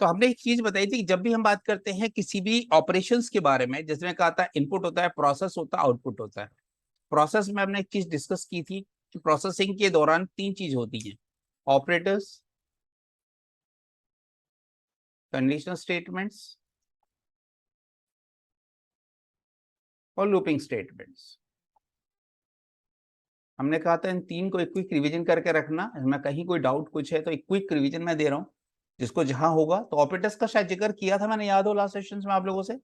तो हमने एक चीज बताई थी कि जब भी हम बात करते हैं किसी भी ऑपरेशंस के बारे में, जिसमें कहा था इनपुट होता है, प्रोसेस होता है, आउटपुट होता है। प्रोसेस में हमने एक चीज डिस्कस की थी कि प्रोसेसिंग के दौरान तीन चीज होती हैं: ऑपरेटर्स, कंडीशनल स्टेटमेंट्स और लूपिंग स्टेटमेंट्स। हमने कहा था इन तीन को एक क्विक रिवीजन करके रखना, इसमें कहीं कोई डाउट कुछ है तो एक क्विक रिवीजन मैं दे रहा हूँ, जिसको जहां होगा। तो ऑपरेटर्स का शायद जिक्र किया था मैंने, याद हो लास्ट सेशंस में आप लोगों से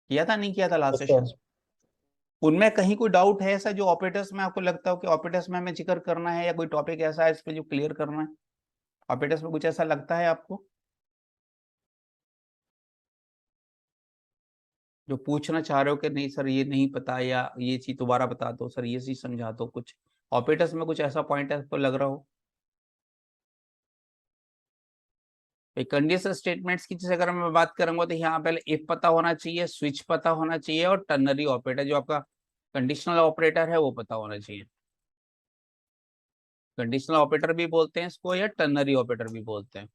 किया था, नहीं किया था लास्ट यस सर। सेशंस? उनमें कहीं कोई डाउट है ऐसा जो ऑपरेटर्स में आपको लगता हो कि ऑपरेटर्स में हमें जिक्र करना है, या कोई टॉपिक ऐसा है इस पे जो क्लियर करना है? ऑपरेटर्स में कुछ ऐसा लगता है आपको जो पूछना चाह रहे हो कि नहीं सर ये नहीं पता, या ये चीज दोबारा बता दो सर, ये चीज समझा दो? कुछ ऑपरेटर्स में कुछ ऐसा पॉइंट आपको लग रहा हो? कंडीशनल स्टेटमेंट्स की जैसे अगर मैं बात करूंगा तो यहाँ पहले इफ पता होना चाहिए, स्विच पता होना चाहिए, और टर्नरी ऑपरेटर जो आपका कंडीशनल ऑपरेटर है वो पता होना चाहिए। कंडीशनल ऑपरेटर भी बोलते हैं इसको, या टर्नरी ऑपरेटर भी बोलते हैं।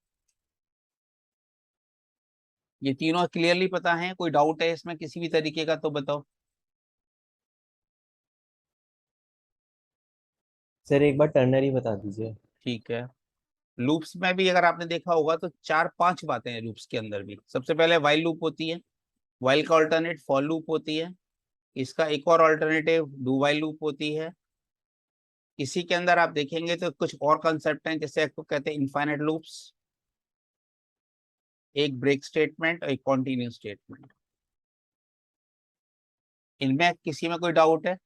ये तीनों क्लियरली पता है? कोई डाउट है इसमें किसी भी तरीके का तो बताओ। सर एक बार टर्नरी बता दीजिए। ठीक है। लूप्स में भी अगर आपने देखा होगा तो चार पांच बातें हैं लूप्स के अंदर भी। सबसे पहले वाइल लूप होती है, वाइल का ऑल्टरनेट फॉर लूप होती है, इसका एक और ऑल्टरनेटिव डू वाइल लूप होती है। इसी के अंदर आप देखेंगे तो कुछ और कंसेप्ट हैं, जैसे आपको कहते हैं इनफाइनाइट लूप्स, एक ब्रेक स्टेटमेंट और एक कॉन्टिन्यू स्टेटमेंट। इनमें किसी में कोई डाउट है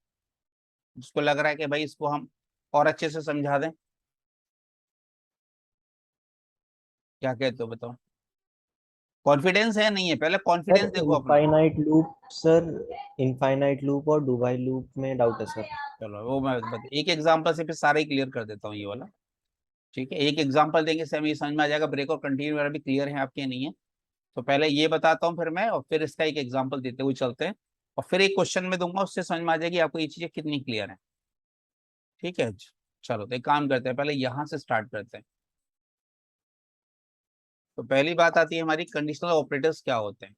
जिसको लग रहा है कि भाई इसको हम और अच्छे से समझा दें? क्या कहते हो बताओ? कॉन्फिडेंस है नहीं है? पहले सर कॉन्फिडेंस देखो अपना। Infinite loop, sir infinite loop और डू व्हाइल लूप में डाउट है सर। चलो वो मैं एक एग्जांपल से फिर सारे ही क्लियर कर देता हूँ ये वाला। ठीक है, एक एग्जांपल देंगे से हमें ये समझ में आ जाएगा, ब्रेक और कंटिन्यू वगैरह भी क्लियर है आपके, नहीं है? तो पहले ये बताता हूँ फिर मैं, और फिर इसका एक एग्जांपल देते हुए चलते हैं, और फिर एक क्वेश्चन में दूंगा, उससे समझ में आ जाएगी आपको ये चीजें कितनी क्लियर है। ठीक है, चलो तो एक काम करते हैं, पहले यहाँ से स्टार्ट करते हैं। तो पहली बात आती है हमारी, कंडीशनल ऑपरेटर्स क्या होते हैं?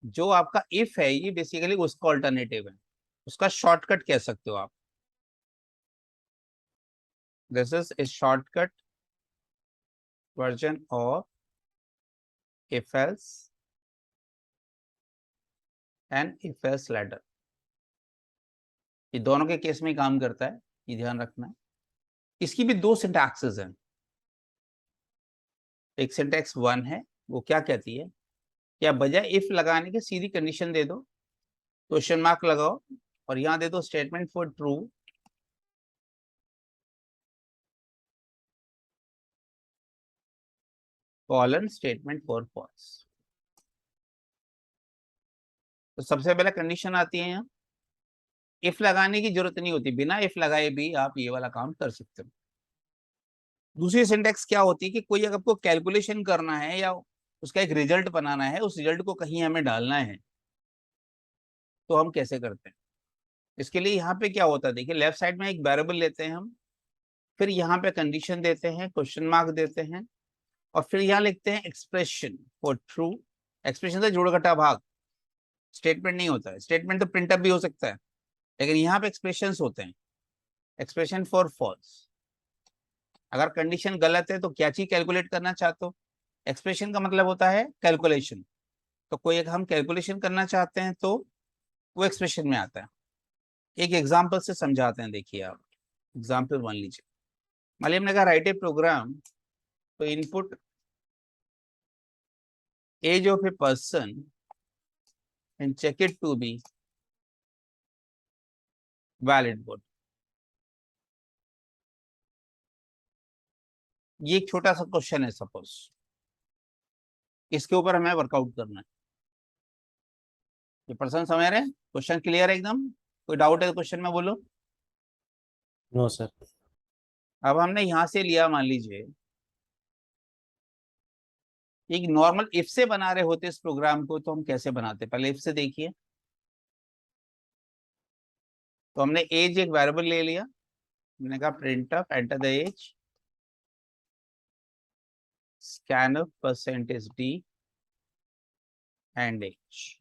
जो आपका इफ है ये बेसिकली उसका ऑल्टरनेटिव है, उसका शॉर्टकट कह सकते हो आप। This is a shortcut version of if else and if else ladder. ये दोनों के केस में ही काम करता है, ये ध्यान रखना है। इसकी भी दो सिंटैक्सेस हैं। एक सिंटैक्स वन है, वो क्या कहती है, क्या बजाय इफ लगाने के सीधी कंडीशन दे दो, क्वेश्चन मार्क लगाओ, और यहां दे दो statement for true, colon statement for false. तो सबसे पहले कंडीशन आती है यहाँ, इफ लगाने की जरूरत नहीं होती, बिना इफ लगाए भी आप ये वाला काम कर सकते हो। दूसरी सिंटेक्स क्या होती है कि कोई अगर आपको कैलकुलेशन करना है या उसका एक रिजल्ट बनाना है, उस रिजल्ट को कहीं हमें डालना है, तो हम कैसे करते हैं? इसके लिए यहाँ पे क्या होता है, देखिए लेफ्ट साइड में एक वेरिएबल लेते हैं हम, फिर यहाँ पे कंडीशन देते हैं, क्वेश्चन मार्क देते हैं, और फिर यहाँ लिखते हैं एक्सप्रेशन फॉर ट्रू। एक्सप्रेशन से जोड़ घटा भाग, स्टेटमेंट नहीं होता है। स्टेटमेंट तो प्रिंटअप भी हो सकता है, लेकिन यहाँ पे एक्सप्रेशन होते हैं। एक्सप्रेशन फॉर फॉल्स, अगर कंडीशन गलत है तो क्या चीज कैलकुलेट करना चाहते हो? एक्सप्रेशन का मतलब होता है कैलकुलेशन। तो कोई एक हम कैलकुलेशन करना चाहते हैं तो वो एक्सप्रेशन में आता है। एक एग्जाम्पल से समझाते हैं, देखिए आप एग्जाम्पल मान लीजिए। मान लीजिए हमने कहा राइट ए प्रोग्राम, तो input age of a person and check it to be valid board. ये एक छोटा सा क्वेश्चन है सपोज, इसके ऊपर हमें वर्कआउट करना है। ये पर्सन समझ रहे हैं? क्वेश्चन क्लियर है एकदम? कोई डाउट है क्वेश्चन में बोलो। No sir. अब हमने यहां से लिया, मान लीजिए एक नॉर्मल इफ से बना रहे होते इस प्रोग्राम को, तो हम कैसे बनाते? पहले इफ से देखिए। तो हमने एज एक वेरिएबल ले लिया, हमने कहा printf enter the age, scanf percentage d and h।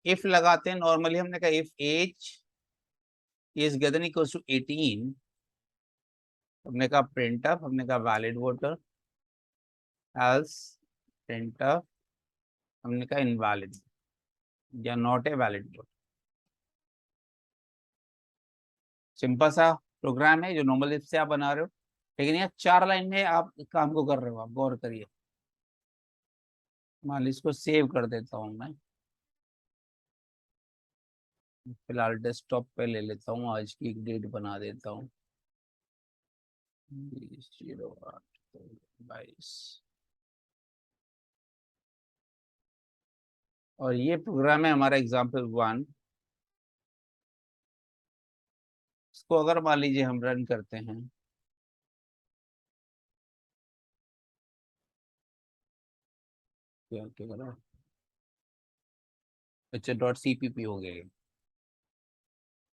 if लगाते हैं नॉर्मली, हमने कहा if age is greater than equals to 18, हमने कहा printf, हमने कहा valid voter, else printf, हमने कहा invalid या not a valid voter। Simple सा प्रोग्राम है जो नॉर्मल इफ से आप बना रहे हो, लेकिन यहाँ 4 लाइन में आप काम को कर रहे हो। आप गौर करिए। मान लीजिए इसको सेव कर देता हूँ मैं, फिलहाल डेस्कटॉप पे ले लेता हूँ, आज की एक डेट बना देता हूँ 20/8/22। और ये प्रोग्राम है हमारा एग्जाम्पल 1। इसको अगर मान लीजिए हम रन करते हैं, क्या क्या करा, अच्छा .cpp हो गया।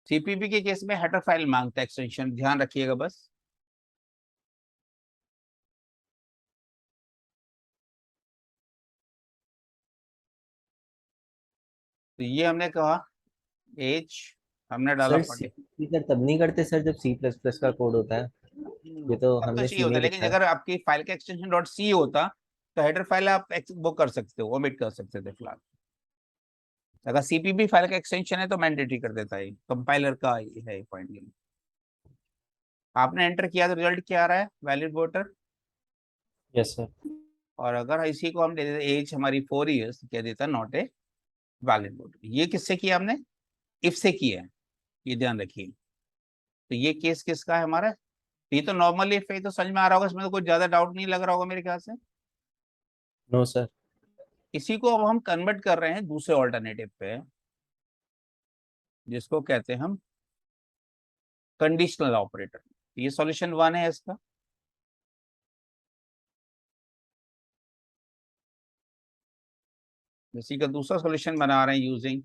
सीपीपी के केस में हेडर फाइल मांगता है एक्सटेंशन, ध्यान रखिएगा बस। तो ये हमने कहा एज, हमने डाला सर 40। सी सर तब नहीं करते सर जब C++ का कोड होता है। ये तो तब तो हमने चाहिए सी में होता ही है, लेकिन लिखा है। अगर आपकी फाइल का एक्सटेंशन .c होता तो हेडर फाइल आप वो कर सकते हो, ओमिट कर सकते थे फिलहाल। अगर सीपीपी फाइल का एक्सटेंशन है तो मैंडेटरी कर देता है, कंपाइलर का ये है पॉइंट। आपने एंटर किया तो रिजल्ट क्या आ रहा है, वैलिड वोटर। Yes sir. और अगर इसी को हम दे देते एज हमारी 4 ईयर्स, क्या देता नॉट ए वैलिड वोटर। ये किससे किया हमने, इफ से किया है, ये ध्यान रखिए। तो ये केस किसका है हमारा, ये तो नॉर्मल इफ है, तो समझ में आ रहा होगा, इसमें तो कोई ज्यादा डाउट नहीं लग रहा होगा मेरे ख्याल से। No sir. इसी को अब हम कन्वर्ट कर रहे हैं दूसरे ऑल्टरनेटिव पे, जिसको कहते हैं हम कंडीशनल ऑपरेटर। ये सॉल्यूशन 1 है इसका। इसी का दूसरा सॉल्यूशन बना रहे हैं यूजिंग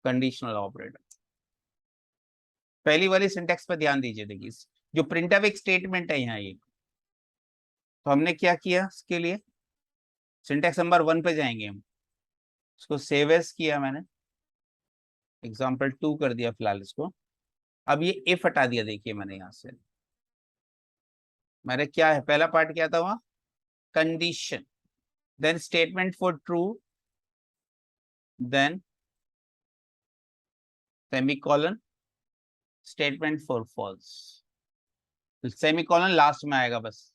कंडीशनल ऑपरेटर। पहली वाली सिंटेक्स पर ध्यान दीजिए। देखिए जो प्रिंटफ एक स्टेटमेंट है यहाँ, ये तो हमने क्या किया इसके लिए, सिंटेक्स नंबर 1 पे जाएंगे हम। इसको सेव एज किया मैंने, एग्जाम्पल 2 कर दिया फिलहाल इसको। अब ये इफ हटा दिया, देखिए मैंने यहाँ से, मैंने क्या है, पहला पार्ट क्या था वहाँ, condition, then statement for true, then semicolon, statement for false. Semicolon last में आएगा बस।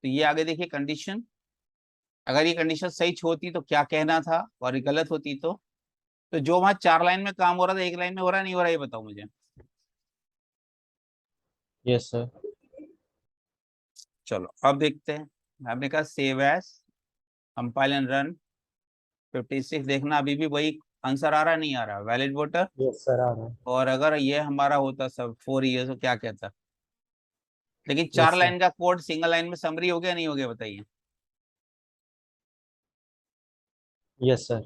तो ये आगे देखिए कंडीशन, अगर ये कंडीशन सही होती तो क्या कहना था, और ये गलत होती तो जो वहां 4 लाइन में काम हो रहा था 1 लाइन में हो रहा नहीं हो रहा, ये बताओ मुझे। Yes sir. चलो अब देखते हैं। हमने कहा save as, compile and run. 56 देखना, अभी भी वही आंसर आ रहा नहीं आ रहा, वैलिड वोटर। यस सर आ रहा है। और अगर ये हमारा होता सब 4 ईयर्स तो क्या कहता, लेकिन 4 यस सर। लाइन का कोड सिंगल लाइन में समरी हो गया नहीं हो गया, बताइए। Yes sir.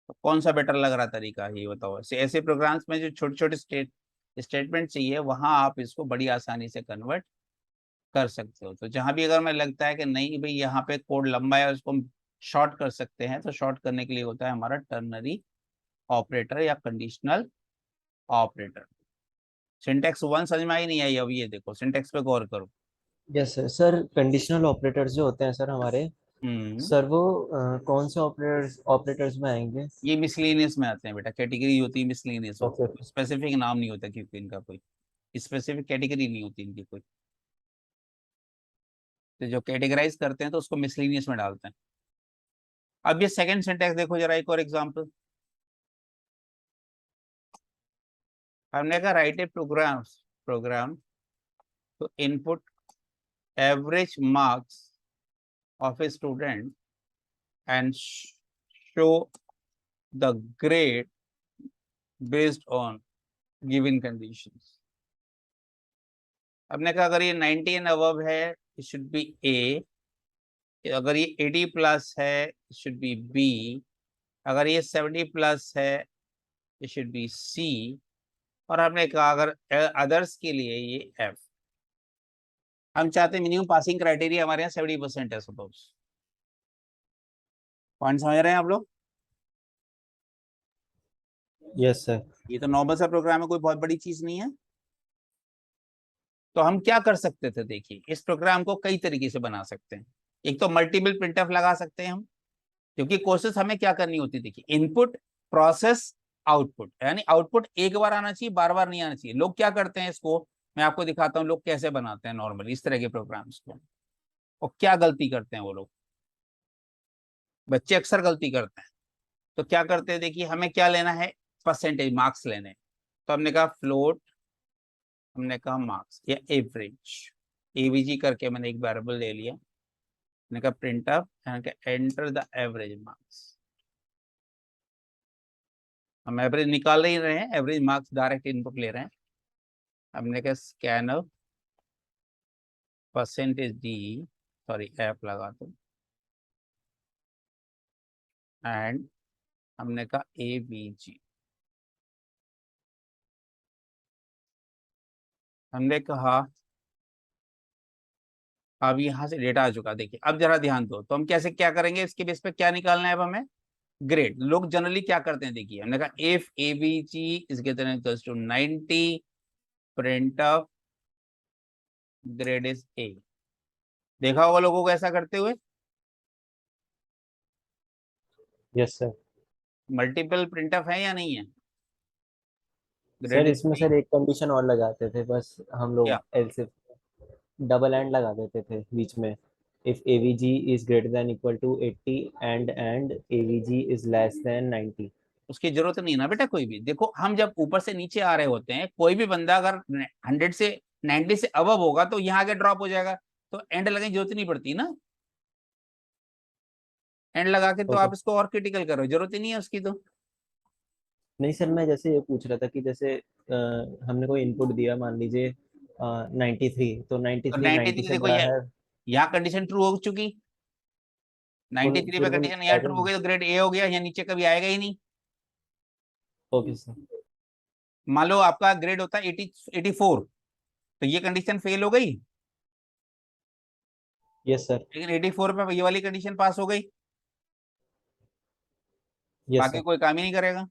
तो कौन सा बेटर लग रहा तरीका है, ये बताओ। ऐसे प्रोग्राम्स में जो छोटे छोटे स्टेटमेंट चाहिए, वहां आप इसको बड़ी आसानी से कन्वर्ट कर सकते हो। तो जहां भी अगर मैं लगता है कि नहीं भाई यहाँ पे कोड लंबा है, उसको हम शॉर्ट कर सकते हैं, तो शॉर्ट करने के लिए होता है हमारा टर्नरी ऑपरेटर या कंडीशनल ऑपरेटर। सिंटेक्स 1 समझ में आई नहीं आई, अब ये देखो सिंटेक्स पे गौर करो। Yes sir. Sir conditional operators जो होते हैं सर हमारे, हम्म सर वो कौन से ऑपरेटर्स ऑपरेटर्स में आएंगे? ये मिसलेनियस में आते हैं बेटा, कैटेगरी होती है मिसलेनियस ओके। होती है, स्पेसिफिक नाम नहीं होता, क्योंकि इनका कोई स्पेसिफिक कैटेगरी नहीं होती इनकी कोई। तो जो कैटेगराइज करते हैं तो उसको मिसलेनियस में डालते हैं। अब ये सेकंड सिंटेक्स देखो जरा, एक और एग्जांपल। हमने कहा write a program to input average marks of a student and show the grade based on given conditions। हमने कहा अगर ये 90 एंड अबव है it should be A, अगर ये 80 प्लस है it should be B, अगर ये 70 प्लस है it should be C, और हमने कहा अगर अदर्स के लिए ये F। हम चाहते हैं मिनिमम पासिंग क्राइटेरिया हमारे यहाँ 70% है सपोज। पॉइंट समझ रहे हैं आप लोग? Yes sir. ये तो नॉर्मल सा प्रोग्राम है, कोई बहुत बड़ी चीज नहीं है। तो हम क्या कर सकते थे, देखिए इस प्रोग्राम को कई तरीके से बना सकते हैं। एक तो मल्टीपल प्रिंटफ लगा सकते हैं हम, क्योंकि कोशिश हमें क्या करनी होती है, देखिए इनपुट प्रोसेस आउटपुट, यानी आउटपुट एक बार आना चाहिए, बार बार नहीं आना चाहिए। लोग क्या करते हैं इसको, मैं आपको दिखाता हूँ लोग कैसे बनाते हैं नॉर्मली इस तरह के प्रोग्राम्स को, और क्या गलती करते हैं वो लोग, बच्चे अक्सर गलती करते हैं। तो क्या करते हैं, देखिए हमें क्या लेना है, परसेंटेज मार्क्स लेने हैं। तो हमने कहा फ्लोट, हमने कहा मार्क्स या एवरेज, एवीजी करके मैंने एक वेरिएबल ले लिया। मैंने कहा print up, enter the average marks. हम एवरेज निकाल ही रहे हैं, एवरेज मार्क्स डायरेक्ट इनपुट ले रहे हैं। हमने कहा scanner percentage D, sorry app लगा दो, एंड हमने कहा एवीजी। हमने कहा अब यहां से डेटा आ चुका, देखिए अब जरा ध्यान दो, तो हम कैसे क्या करेंगे, इसके बेस पे क्या निकालना है अब हमें, ग्रेड। लोग जनरली क्या करते हैं, देखिए हमने कहा if AVG is greater than equals to 90, printf grade is A. देखा होगा लोगों को ऐसा करते हुए। Yes sir. Multiple printf है या नहीं है, सर ग्रेड इज इसमें ए सर एक कंडीशन और लगाते थे बस हम लोग, क्या, एल्स इफ डबल एंड लगा देते थे बीच में। If AVG is greater than equal to 80 and AVG is less than 90। उसकी जरूरत नहीं है ना बेटा। कोई भी देखो, हम जब ऊपर से नीचे आ रहे होते हैं, कोई भी बंदा अगर 100 से 90 से अबव होगा तो यहाँ आगे ड्रॉप हो जाएगा, तो एंड लगने की जरूरत नहीं पड़ती ना। एंड लगा के तो ओके। आप इसको और क्रिटिकल करो, जरूरत ही नहीं है उसकी तो। नहीं सर, मैं जैसे ये पूछ रहा था कि जैसे हमने कोई इनपुट दिया, मान लीजिए 93, तो तो 93 90 93 से देखो बड़ा ये, है। यहाँ कंडीशन ट्रू हो चुकी, तो 93 पे फिर वो कंडीशन यहाँ ट्रू हो गई, तो ग्रेड ए हो गया, यहाँ नीचे कभी आएगा ही नहीं। Okay sir. मान लो आपका ग्रेड होता है 84, तो ये कंडीशन फेल हो गई, यस सर। लेकिन 84 पे ये वाली कंडीशन पास हो गई, यस बाकी सर। कोई काम ही नहीं करेगा।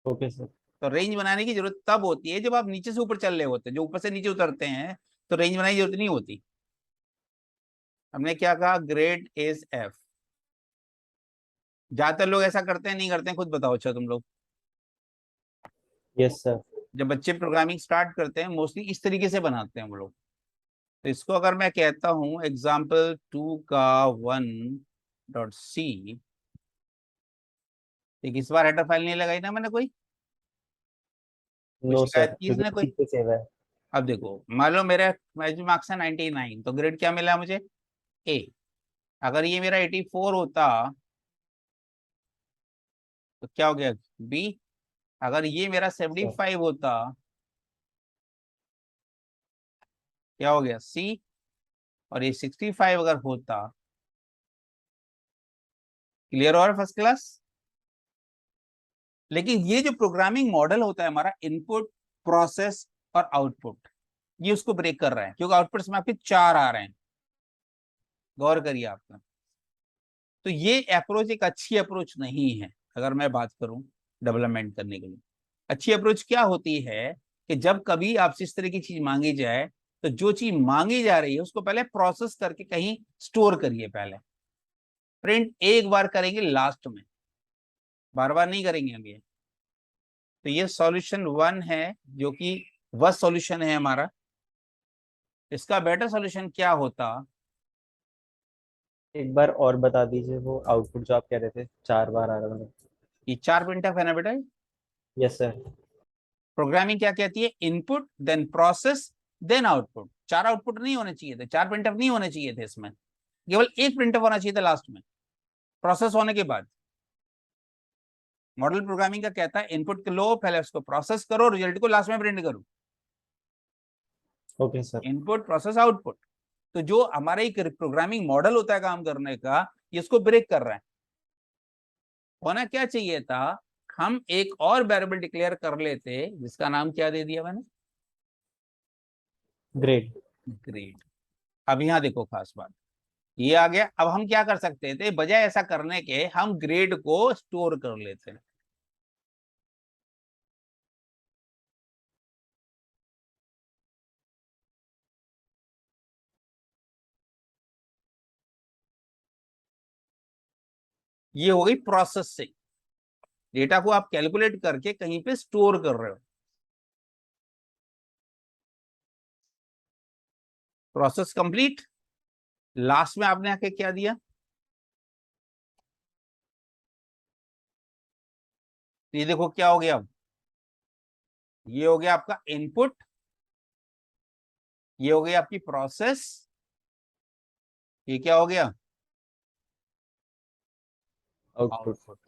Okay sir. तो रेंज बनाने की जरूरत तब होती है जब आप नीचे से ऊपर चल रहे होते हैं, जो ऊपर से नीचे उतरते हैं तो रेंज बनाने की जरूरत नहीं होती। हमने क्या कहा, ग्रेड इज एफ। ज्यादातर लोग ऐसा करते हैं नहीं करते हैं, खुद बताओ अच्छा तुम लोग। Yes sir. जब बच्चे प्रोग्रामिंग स्टार्ट करते हैं मोस्टली इस तरीके से बनाते हैं वो लोग। तो इसको अगर मैं कहता हूं example2 का 1.c, एक इस बार हेडर फाइल नहीं लगाई ना मैंने, कोई नो शिकायत सर, की क्योंकि इसने कोई। ठीक से सेव है। अब देखो मान लो मेरा मार्क्स है 99, तो ग्रेड क्या मिला मुझे, ए। अगर ये मेरा 84 होता तो क्या हो गया, बी। अगर ये मेरा सर 75 होता क्या हो गया, सी। और ये 65 अगर होता, क्लियर और फर्स्ट क्लास। लेकिन ये जो प्रोग्रामिंग मॉडल होता है हमारा, इनपुट प्रोसेस और आउटपुट, ये उसको ब्रेक कर रहा है, क्योंकि आउटपुट्स में आपके 4 आ रहे हैं। गौर करिए आपका, तो ये अप्रोच एक अच्छी अप्रोच नहीं है। अगर मैं बात करूं डेवलपमेंट करने के लिए, अच्छी अप्रोच क्या होती है कि जब कभी आपसे इस तरह की चीज मांगी जाए, तो जो चीज मांगी जा रही है उसको पहले प्रोसेस करके कहीं स्टोर करिए। पहले प्रिंट एक बार करेंगे लास्ट में, बार बार नहीं करेंगे हम ये। तो ये सॉल्यूशन 1 है, जो कि वह सॉल्यूशन है हमारा। इसका बेटर सॉल्यूशन क्या होता, एक बार और बता दीजिए, वो आउटपुट जो आप कह रहे थे 4 बार आ रहा था। ये 4 प्रिंट है ना बेटा। Yes sir. प्रोग्रामिंग क्या कहती है, input then process then output. 4 output नहीं होने चाहिए थे, 4 प्रिंटफ नहीं होने चाहिए थे इसमें, केवल एक प्रिंटफ होना चाहिए था लास्ट में, प्रोसेस होने के बाद। मॉडल प्रोग्रामिंग का कहता है इनपुट लो, पहले उसको प्रोसेस करो, रिजल्ट को लास्ट में प्रिंट करो। Okay sir. Input process output. तो जो हमारा एक प्रोग्रामिंग मॉडल होता है काम करने का, ये इसको ब्रेक कर रहा है। होना क्या चाहिए था, हम एक और वेरिएबल डिक्लेयर कर लेते, जिसका नाम क्या दे दिया मैंने, ग्रेड। ग्रेड। अब यहाँ देखो खास बात ये आ गया। अब हम क्या कर सकते थे, बजाय ऐसा करने के हम ग्रेड को स्टोर कर लेते हैं। ये हो गई प्रोसेसिंग। डेटा को आप कैलकुलेट करके कहीं पे स्टोर कर रहे हो। Process complete. लास्ट में आपने आके क्या दिया, ये देखो क्या हो गया। अब ये हो गया आपका इनपुट, ये हो गई आपकी प्रोसेस, ये क्या हो गया आउटपुट। आउटपुट।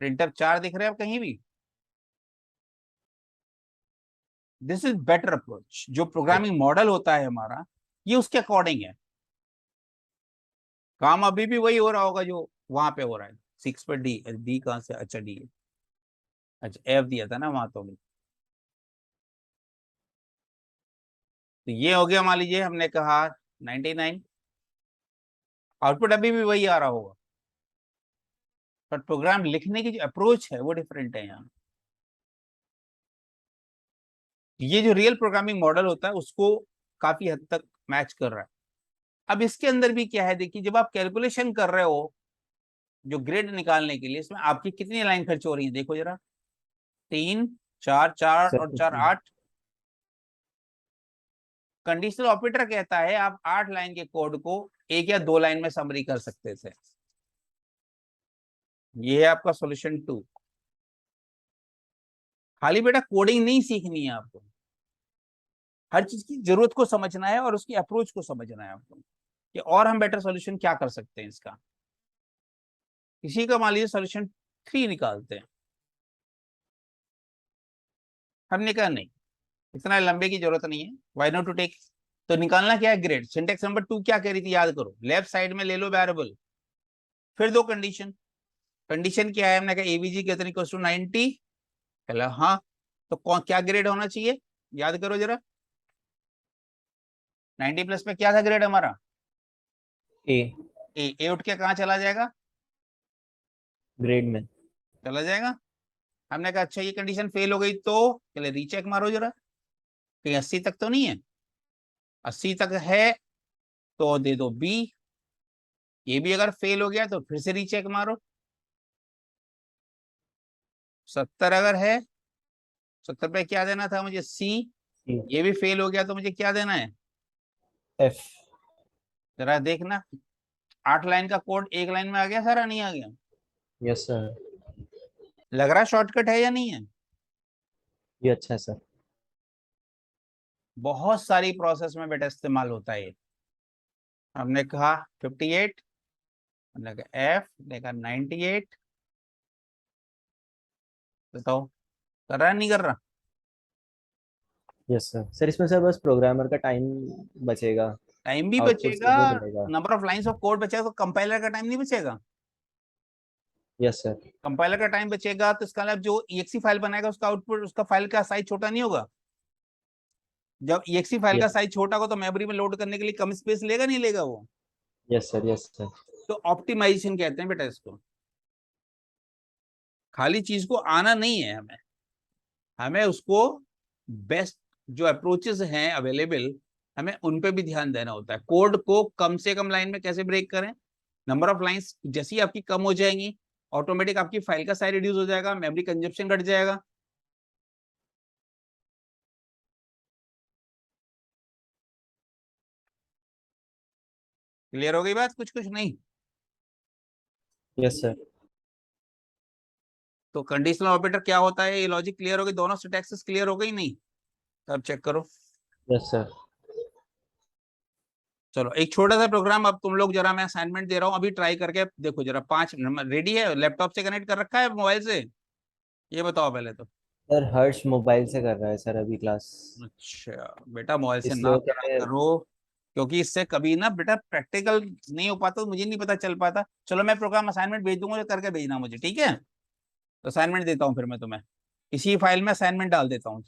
प्रिंटर 4 दिख रहे हैं अब कहीं भी। This is better approach. जो प्रोग्रामिंग मॉडल होता है हमारा, ये उसके अकॉर्डिंग है। काम अभी भी वही हो रहा होगा जो वहां पे हो रहा है। 6 पे डी, डी कहां से, अच्छा डी है, अच्छा एफ दिया था ना वहां तो ये हो गया मान लीजिए हमने कहा 99। आउटपुट अभी भी वही आ रहा होगा, पर प्रोग्राम लिखने की जो अप्रोच है वो डिफरेंट है यहाँ। ये जो रियल प्रोग्रामिंग मॉडल होता है उसको काफी हद तक मैच कर रहा है। अब इसके अंदर भी क्या है, देखिए जब आप कैलकुलेशन कर रहे हो जो ग्रेड निकालने के लिए, इसमें आपकी कितनी लाइन खर्च हो रही है देखो जरा। 3 4 4 और 4 8। कंडीशनल ऑपरेटर कहता है आप 8 लाइन के कोड को 1 या 2 लाइन में समरी कर सकते थे। ये है आपका सॉल्यूशन 2। खाली बेटा कोडिंग नहीं सीखनी है आपको, हर चीज की जरूरत को समझना है और उसकी अप्रोच को समझना है आपको कि और हम बेटर सॉल्यूशन क्या कर सकते हैं इसका। इसी का मान लीजिए सॉल्यूशन 3 निकालते हैं। हमने कहा नहीं, इतना लंबे की जरूरत नहीं है, व्हाई नॉट टू टेक। तो निकालना क्या है, ग्रेड। सिंटेक्स नंबर 2 क्या कह रही थी याद करो, लेफ्ट साइड में ले लो वेरिएबल, फिर दो कंडीशन। कंडीशन क्या है, हमने कहा एवीजी कितनी इक्वल टू 90। कहला हाँ, तो कौन क्या ग्रेड होना चाहिए याद करो जरा। 90 प्लस में क्या था ग्रेड हमारा, ए। ए उठ के कहाँ चला जाएगा, ग्रेड में। चला जाएगा। हमने कहा अच्छा ये कंडीशन फेल हो गई तो चले रीचेक मारो जरा, कहीं 80 तक तो नहीं है। 80 तक है तो दे दो बी। ये भी अगर फेल हो गया तो फिर से रीचेक मारो। 70 अगर है, 70 पे क्या देना था मुझे, सी। सी। ये भी फेल हो गया तो मुझे क्या देना है, एफ। जरा देखना। 8 लाइन का कोड 1 लाइन में आ गया सारा, नहीं आ गया। Yes sir. लग रहा शॉर्टकट है या नहीं है। ये अच्छा है सर। बहुत सारी प्रोसेस में बेटा इस्तेमाल होता है ये। हमने कहा 58, हमने कहा एफ, हमने कहा 98। बताओ कर रहा है नहीं कर रहा। Yes sir. सर इसमें सर बस प्रोग्रामर का टाइम बचेगा। टाइम भी आउटपुट बचेगा, सीधे मिलेगा। Number of lines of code बचेगा, तो कंपाइलर का टाइम नहीं बचेगा। Yes sir. कंपाइलर का टाइम बचेगा तो इसका मतलब जो ईएक्सी फाइल बनाएगा उसका आउटपुट, उसका फाइल का साइज छोटा नहीं होगा। जब ईएक्सी फाइल का यस। साइज छोटा होगा तो मेमोरी में लोड करने के लिए कम स्पेस लेगा नहीं लेगा वो। Yes sir. Yes sir. तो ऑप्टिमाइजेशन कहते हैं बेटा इसको। खाली चीज को आना नहीं है हमें, हमें उसको बेस्ट जो अप्रोचेस हैं अवेलेबल, हमें उन पे भी ध्यान देना होता है। कोड को कम से कम लाइन में कैसे ब्रेक करें, नंबर ऑफ लाइंस जैसी आपकी कम हो जाएंगी ऑटोमेटिक आपकी फाइल का साइज रिड्यूस हो जाएगा, मेमोरी कंजप्शन घट जाएगा। क्लियर हो गई बात, कुछ कुछ नहीं। Yes sir. तो कंडीशनल ऑपरेटर क्या होता है, ये लॉजिक क्लियर हो गई, दोनों सिंटैक्सेस क्लियर हो गई नहीं। अब चेक करो। Yes sir. चलो एक छोटा सा प्रोग्राम अब तुम लोग जरा, मैं असाइनमेंट दे रहा हूँ अभी, ट्राई करके देखो जरा। 5 रेडी है, लैपटॉप से कनेक्ट कर रखा है मोबाइल से, ये बताओ पहले तो। सर हर्ष मोबाइल से कर रहा है सर अभी क्लास। अच्छा बेटा मोबाइल से इसलिए ना वो कह करा रहे हैं। करो, क्योंकि इससे कभी ना बेटा प्रैक्टिकल नहीं हो पाता तो मुझे नहीं पता चल पाता। चलो मैं प्रोग्राम असाइनमेंट भेज दूंगा, जो करके भेजना मुझे, ठीक है। तो असाइनमेंट देता हूँ फिर मैं तुम्हें, इसी फाइल में असाइनमेंट डाल देता हूँ,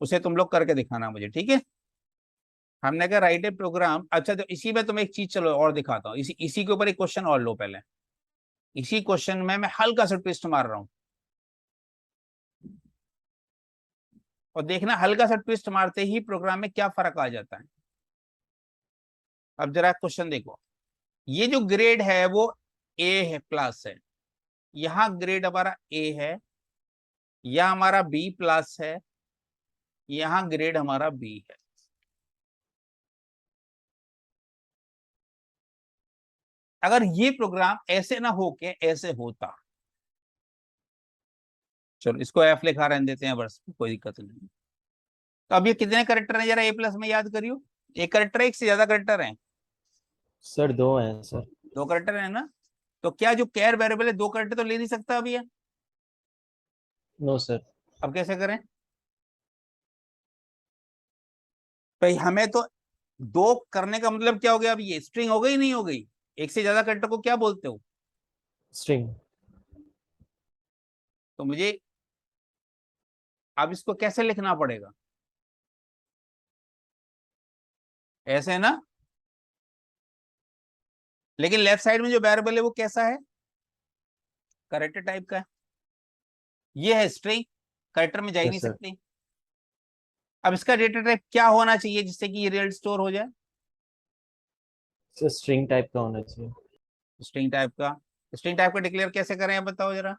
उसे तुम लोग करके दिखाना मुझे, ठीक है। हमने कहा राइट ए प्रोग्राम। अच्छा, तो इसी में तुम्हें एक चीज चलो और दिखाता हूँ, इसी इसी के ऊपर एक क्वेश्चन और लो पहले। इसी क्वेश्चन में मैं हल्का सा ट्विस्ट मार रहा हूँ, और देखना हल्का सा ट्विस्ट मारते ही प्रोग्राम में क्या फर्क आ जाता है। अब जरा क्वेश्चन देखो, ये जो ग्रेड है वो ए है, प्लस है। यहाँ ग्रेड हमारा ए है, यह हमारा बी प्लस है, यहाँ ग्रेड हमारा बी है। अगर ये प्रोग्राम ऐसे ना होके ऐसे होता, चलो इसको एफ लिखा रहने देते हैं बस, कोई दिक्कत नहीं। तो अब ये कितने करेक्टर हैं जरा ए प्लस में याद करियो। एक करेक्टर है, एक से ज्यादा करेक्टर है? सर 2 हैं सर। दो करेक्टर है ना। तो क्या जो कैर वेरिएबल है दो करेक्टर तो ले नहीं सकता अभी है? No sir. अब कैसे करें भाई? हमें तो दो करने का मतलब क्या हो गया? अब ये स्ट्रिंग हो गई नहीं हो गई? एक से ज्यादा करेक्टर को क्या बोलते हो? स्ट्रिंग। तो मुझे अब इसको कैसे लिखना पड़ेगा? ऐसे ना। लेकिन लेफ्ट साइड में जो वेरिएबल है वो कैसा है? करेक्टर टाइप का है। ये है स्ट्रिंग, करेक्टर में जा ही नहीं यस सर। सकती। अब इसका डेटा टाइप क्या होना चाहिए जिससे कि ये रिजल्ट स्टोर हो जाए? सर स्ट्रिंग टाइप का होना चाहिए। स्ट्रिंग टाइप का। स्ट्रिंग टाइप का डिक्लेयर कैसे करें आप बताओ जरा।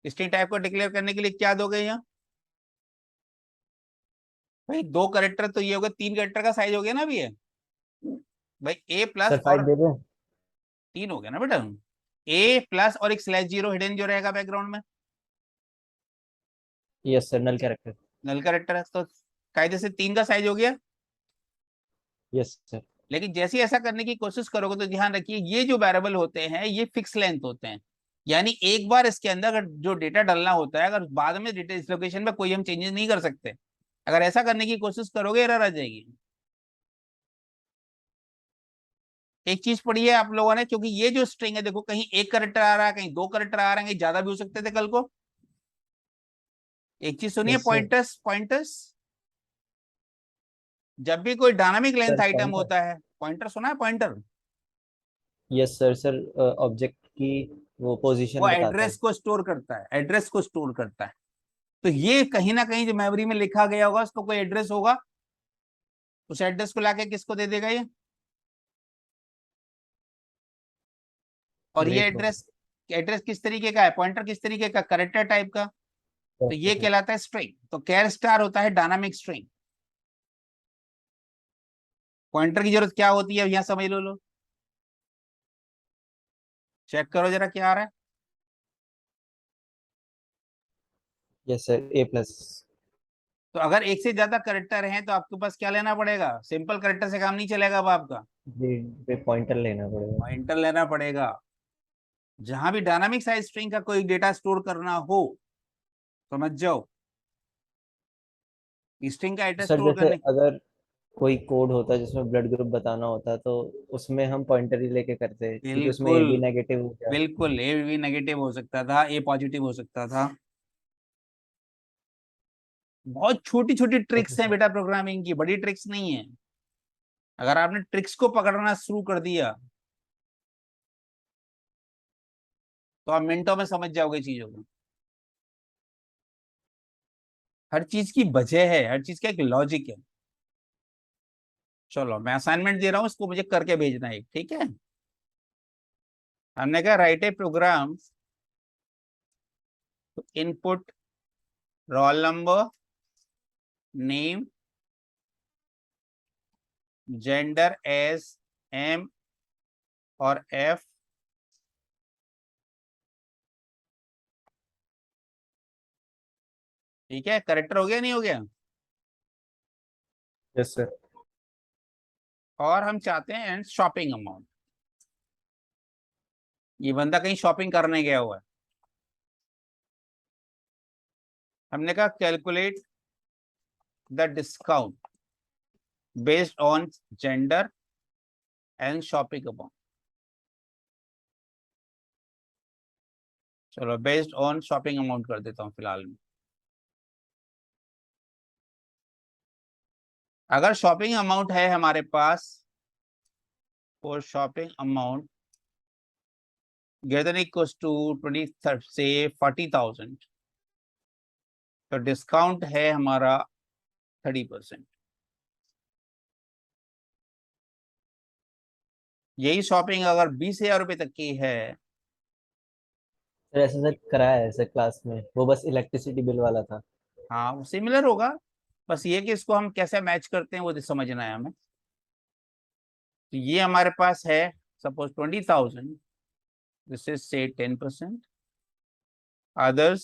स्ट्रिंग टाइप को डिक्लेयर करने के लिए क्या दोगे यहाँ? भाई दो करेक्टर तो ये हो गया, तीन करेक्टर का साइज हो गया ना अभी ये। भाई ए प्लस सर 5 और दे दें? तीन हो गया ना बेटा। ए प्लस और एक स्लैश जीरो हिडन जो रहेगा बैकग्राउंड में, yes sir, null character. Null character है, तो कायदे से तीन का साइज हो गया। Yes sir. लेकिन जैसे ही ऐसा करने की कोशिश करोगे तो ध्यान रखिए ये जो वेरिएबल होते हैं ये फिक्स लेंथ होते हैं। यानी एक बार इसके अंदर अगर जो डेटा डालना होता है, अगर बाद में डेटा इस लोकेशन में कोई हम चेंजेस नहीं कर सकते। अगर ऐसा करने की कोशिश करोगे एरर आ जाएगी। एक चीज पढ़ी है आप लोगों ने, क्योंकि ये जो स्ट्रिंग है देखो, कहीं एक करेक्टर आ रहा है, कहीं दो करेक्टर आ रहे हैं, कहीं ज्यादा भी हो सकते थे कल को। एक चीज सुनिए, यस सर। Pointers pointers. जब भी कोई dynamic length sir item pointer. होता है, पॉइंटर सुना है pointer? Yes sir. Sir object की वो वो पोजीशन बताता एड्रेस है। को स्टोर करता है, एड्रेस को स्टोर करता है। तो ये कहीं ना कहीं जो मेमोरी में लिखा गया होगा उसको कोई एड्रेस होगा, उस एड्रेस को लाके किसको दे देगा ये? और ये ग्रेट को। एड्रेस, एड्रेस किस तरीके का है? पॉइंटर किस तरीके का? करेक्टर टाइप का। तो ये सर। कहलाता है स्ट्रिंग। तो कैर स्टार होता है डायनामिक स्ट्रिंग। पॉइंटर की जरूरत क्या होती है यहाँ समझ लो। चेक करो जरा क्या आ रहा है। यस सर, ए प्लस। तो अगर एक से ज्यादा करेक्टर हैं तो आपके पास क्या लेना पड़ेगा? सिंपल करेक्टर से काम नहीं चलेगा अब आपका, ग्रेड पे पॉइंटर लेना पड़ेगा। पॉइंटर लेना पड़ेगा। जहां भी डायनामिक साइज स्ट्रिंग का कोई डेटा स्टोर करना हो, समझ जाओ, स्ट्रिंग का एड्रेस सर स्टोर जैसे करने। अगर कोई कोड होता है जिसमें ब्लड ग्रुप बताना होता है, तो उसमें हम पॉइंटर ही लेके करते हैं क्योंकि उसमें ए बिल्कुल, बी नेगेटिव हो गया। बिल्कुल ए भी नेगेटिव हो सकता था, ए पॉजिटिव हो सकता था। बहुत छोटी छोटी ओके ट्रिक्स हैं सर। बेटा प्रोग्रामिंग की, बड़ी ट्रिक्स नहीं है। अगर आपने ट्रिक्स को पकड़ना शुरू कर दिया तो आप मिनटों में समझ जाओगे चीजों को। हर चीज की वजह है, हर चीज का एक लॉजिक है। चलो मैं असाइनमेंट दे रहा हूँ, इसको मुझे करके भेजना है, ठीक है? हमने कहा write a program input roll number, name, gender age M और एफ, ठीक है? करेक्टर हो गया नहीं हो गया? Yes sir. और हम चाहते हैं एंड शॉपिंग अमाउंट। ये बंदा कहीं शॉपिंग करने गया हुआ है। हमने कहा calculate the discount based on gender and shopping amount. चलो बेस्ड ऑन शॉपिंग अमाउंट कर देता हूँ फिलहाल में। अगर शॉपिंग अमाउंट है हमारे पास, और shopping amount greater than equals to 20 से 40,000, तो डिस्काउंट है हमारा 30%। यही शॉपिंग अगर 20,000 रुपए तक की है, सर ऐसा सर कराया है सर क्लास में, वो बस इलेक्ट्रिसिटी बिल वाला था। हाँ सिमिलर होगा। बस ये कि इसको हम कैसे मैच करते हैं वो समझना है हमें। तो ये हमारे पास है सपोज 20,000, दिस इज से 10%, अदर्स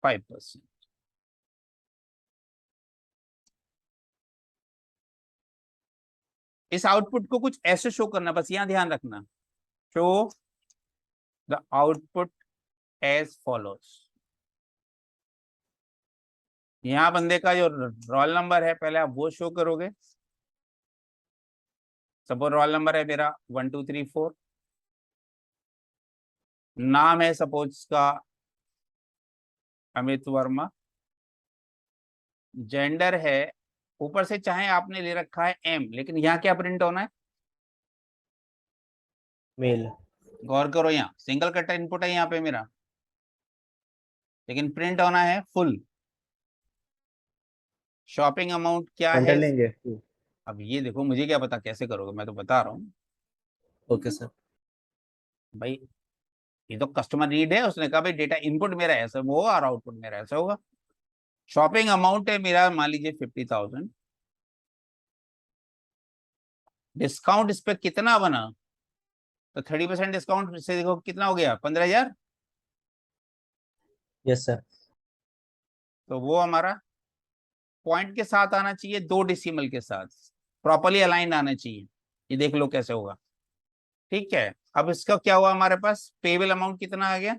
5%। इस आउटपुट को कुछ ऐसे शो करना, बस यहाँ ध्यान रखना, show the output as follows. यहाँ बंदे का जो रोल नंबर है पहले आप वो शो करोगे। सपोज रोल नंबर है मेरा 1234, नाम है सपोज का अमित वर्मा, जेंडर है, ऊपर से चाहे आपने ले रखा है एम, लेकिन यहाँ क्या प्रिंट होना है, मेल। गौर करो यहाँ सिंगल कट इनपुट है यहाँ पे मेरा, लेकिन प्रिंट होना है फुल। शॉपिंग अमाउंट क्या एंटर है, लेंगे। अब ये देखो मुझे क्या पता कैसे करोगे, मैं तो बता रहा हूँ ओके सर। भाई। ये तो कस्टमर नीड है, उसने कहा भाई डेटा इनपुट मेरा ऐसा वो और आउटपुट मेरा ऐसा होगा। शॉपिंग अमाउंट है मेरा मान लीजिए 50,000, डिस्काउंट इस पे कितना बना, तो 30% डिस्काउंट से देखो कितना हो गया, 15,000। Yes sir. तो वो हमारा पॉइंट के साथ आना चाहिए, 2 डेसिमल के साथ प्रॉपरली अलाइन आना चाहिए। ये देख लो कैसे होगा। ठीक है, अब इसका क्या हुआ, हमारे पास पेबल अमाउंट कितना आ गया,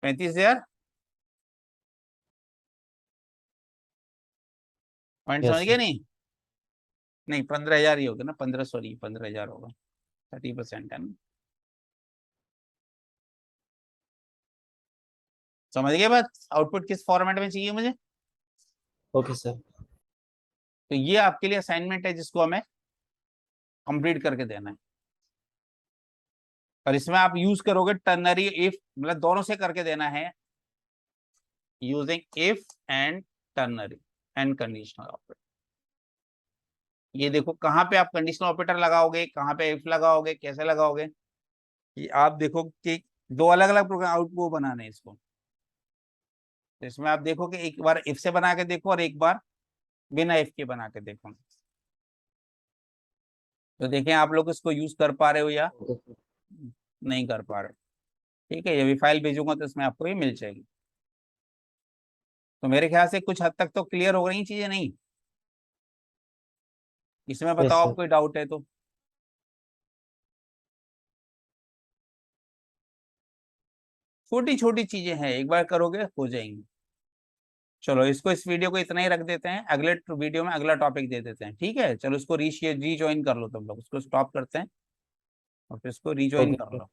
35,000। पॉइंट यस समझ गए सर। नहीं, नहीं 15,000 ही होगा ना, 15 सॉरी 15,000 होगा, 30% है ना। समझ गए बात, आउटपुट किस फॉर्मेट में चाहिए मुझे। Okay sir. तो ये आपके लिए असाइनमेंट है जिसको हमें कंप्लीट करके देना है। और इसमें आप यूज करोगे टर्नरी इफ, मतलब दोनों से करके देना है, using if and ternary and conditional operator. ये देखो कहाँ पे आप कंडीशनल ऑपरेटर लगाओगे, कहाँ पे इफ लगाओगे, कैसे लगाओगे, ये आप देखो कि 2 अलग अलग प्रोग्राम आउट वो बनाने हैं इसको। तो इसमें आप देखो कि एक बार इफ से बना के देखो और एक बार बिना इफ के बना के देखो। तो देखें आप लोग इसको यूज कर पा रहे हो या ओके सर। नहीं कर पा रहे हो। ठीक है, ये भी फाइल भेजूंगा तो इसमें आपको ये मिल जाएगी। तो मेरे ख्याल से कुछ हद तक तो क्लियर हो रही चीजें, नहीं इसमें यस बताओ सर। आप कोई डाउट है तो। छोटी छोटी चीजें हैं, एक बार करोगे हो जाएंगी। चलो इसको, इस वीडियो को इतना ही रख देते हैं, अगले वीडियो में अगला टॉपिक दे देते हैं। ठीक है चलो इसको रीज्वाइन कर लो तुम लोग, उसको स्टॉप करते हैं और फिर इसको रीज्वाइन ओके कर सर। लो।